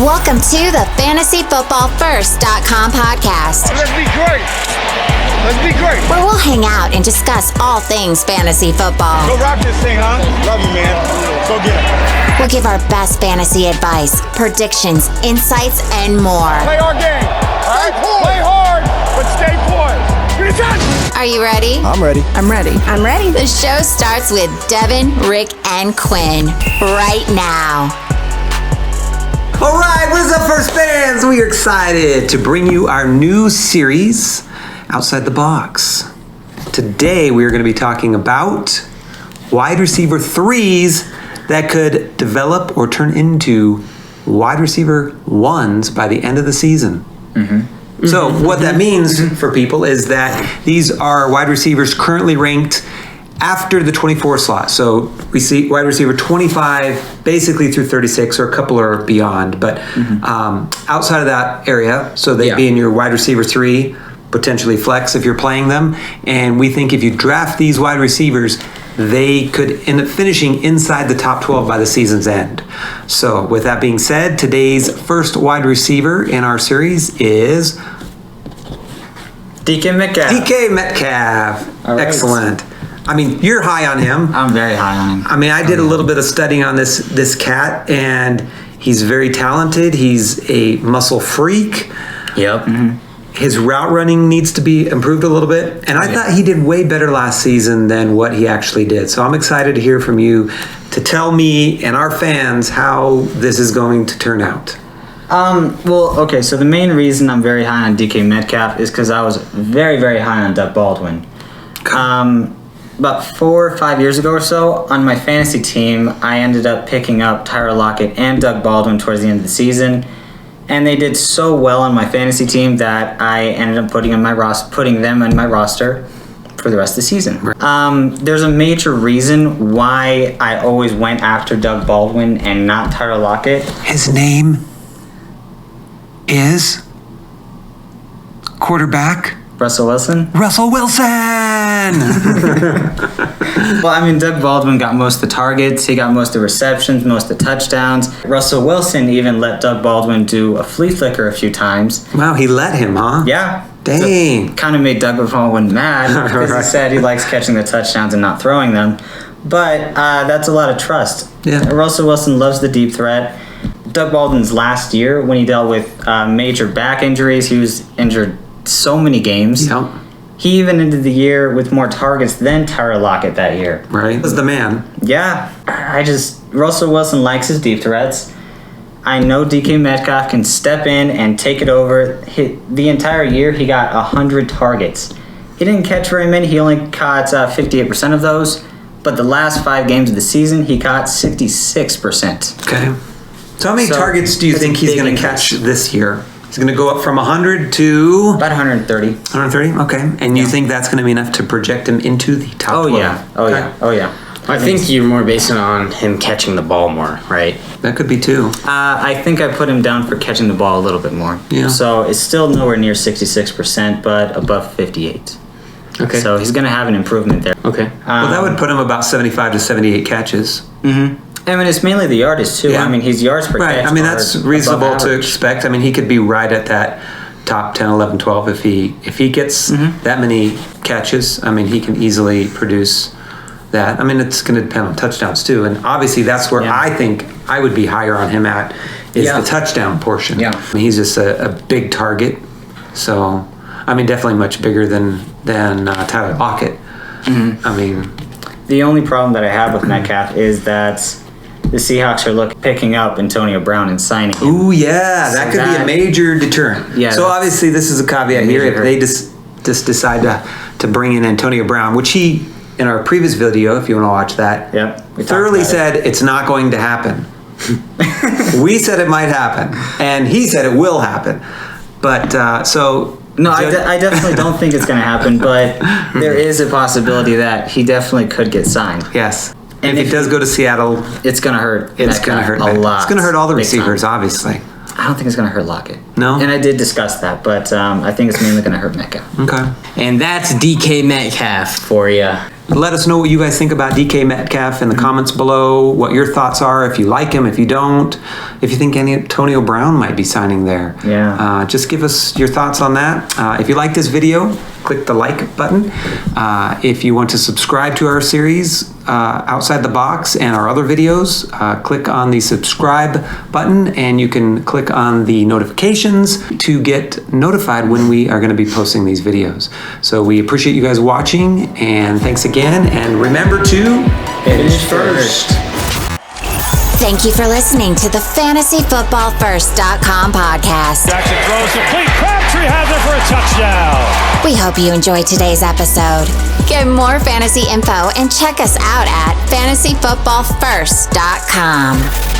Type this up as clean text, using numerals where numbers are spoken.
Welcome to the FantasyFootballFirst.com podcast. Let's be great. Let's be great. Where we'll hang out and discuss all things fantasy football. Go rock this thing, huh? Love you, man. Go get it. We'll give our best fantasy advice, predictions, insights, and more. Play our game. All right? Play hard, but stay poised. Are you ready? I'm ready. I'm ready. I'm ready. The show starts with Devin, Rick, and Quinn right now. All right, what is up, First fans? We are excited to bring you our new series, Outside the Box. Today, we are going to be talking about wide receiver threes that could develop or turn into wide receiver ones by the end of the season. So what that means for people is that these are wide receivers currently ranked after the 24 slot. So we see wide receiver 25 basically through 36, or a couple are beyond, but outside of that area, so they'd be in your wide receiver 3, potentially flex if you're playing them. And we think if you draft these wide receivers, they could end up finishing inside the top 12 by the season's end. So with that being said, today's first wide receiver in our series is DK Metcalf. DK Metcalf. All right. Excellent. I mean, you're high on him. I'm very high on him. I mean, I did a little bit of studying on this cat, and he's very talented. He's a muscle freak. Yep. His route running needs to be improved a little bit, and I thought he did way better last season than what he actually did. So I'm excited to hear from you to tell me and our fans how this is going to turn out. Okay, so the main reason I'm very high on DK Metcalf is because I was very, very high on Doug Baldwin. About 4 or 5 years ago or so, on my fantasy team, I ended up picking up Tyler Lockett and Doug Baldwin towards the end of the season. And they did so well on my fantasy team that I ended up putting them in my roster for the rest of the season. There's a major reason why I always went after Doug Baldwin and not Tyler Lockett. His name is quarterback Russell Wilson. Russell Wilson. Well, I mean, Doug Baldwin got most of the targets. He got most of the receptions, most of the touchdowns. Russell Wilson even let Doug Baldwin do a flea flicker a few times. Wow, he let him, huh? Yeah. Dang. So, kind of made Doug Baldwin mad because he said he likes catching the touchdowns and not throwing them. But that's a lot of trust. Yeah. Russell Wilson loves the deep threat. Doug Baldwin's last year, when he dealt with major back injuries, he was injured so many games. Yep. He even ended the year with more targets than Tyler Lockett that year. Right. Was the man. Yeah. Russell Wilson likes his deep threats. I know DK Metcalf can step in and take it over. The entire year, he got 100 targets. He didn't catch very many. He only caught 58% of those. But the last 5 games of the season, he caught 66%. Okay. So how many targets do you think he's going to catch this year? He's going to go up from 100 to... About 130. 130? Okay. And you think that's going to be enough to project him into the top 12? Yeah. Oh, yeah. I think you're more basing it on him catching the ball more, right? That could be too. I think I put him down for catching the ball a little bit more. Yeah. So it's still nowhere near 66%, but above 58. Okay. So he's going to have an improvement there. Okay. Well, that would put him about 75 to 78 catches. I mean, it's mainly the yardage, too. Yeah. I mean, his yards per Right. catch I mean, are that's above reasonable to average. expect. I mean, he could be right at that top 10, 11, 12 if he gets that many catches. I mean, he can easily produce that. I mean, it's going to depend on touchdowns, too. And obviously, that's where I think I would be higher on him at is the touchdown portion. Yeah. I mean, he's just a big target. So, I mean, definitely much bigger than Tyler Lockett. I mean... The only problem that I have with Metcalf is that the Seahawks are picking up Antonio Brown and signing him. Ooh, yeah, that could be a major deterrent. Yeah, so obviously, this is a caveat here. If they just decide to bring in Antonio Brown, which he, in our previous video, if you want to watch that, thoroughly said it's not going to happen. We said it might happen, and he said it will happen. But so... No, I definitely don't think it's going to happen, but there is a possibility that he definitely could get signed. Yes. And if he does go to Seattle... It's going to hurt. It's going to hurt a lot. It's going to hurt all the receivers, obviously. I don't think it's going to hurt Lockett. No? And I did discuss that, but I think it's mainly going to hurt Metcalf. Okay. And that's DK Metcalf for you. Let us know what you guys think about DK Metcalf in the comments below, what your thoughts are, if you like him, if you don't, if you think Antonio Brown might be signing there. Yeah. Just give us your thoughts on that. If you like this video, click the like button. If you want to subscribe to our series, Outside the Box and our other videos, click on the subscribe button and you can click on the notifications to get notified when we are going to be posting these videos. So we appreciate you guys watching, and thanks again, and remember to Finish first. Thank you for listening to the FantasyFootballFirst.com podcast. Jackson throws complete. Crabtree has it for a touchdown. We hope you enjoyed today's episode. Get more fantasy info and check us out at FantasyFootballFirst.com.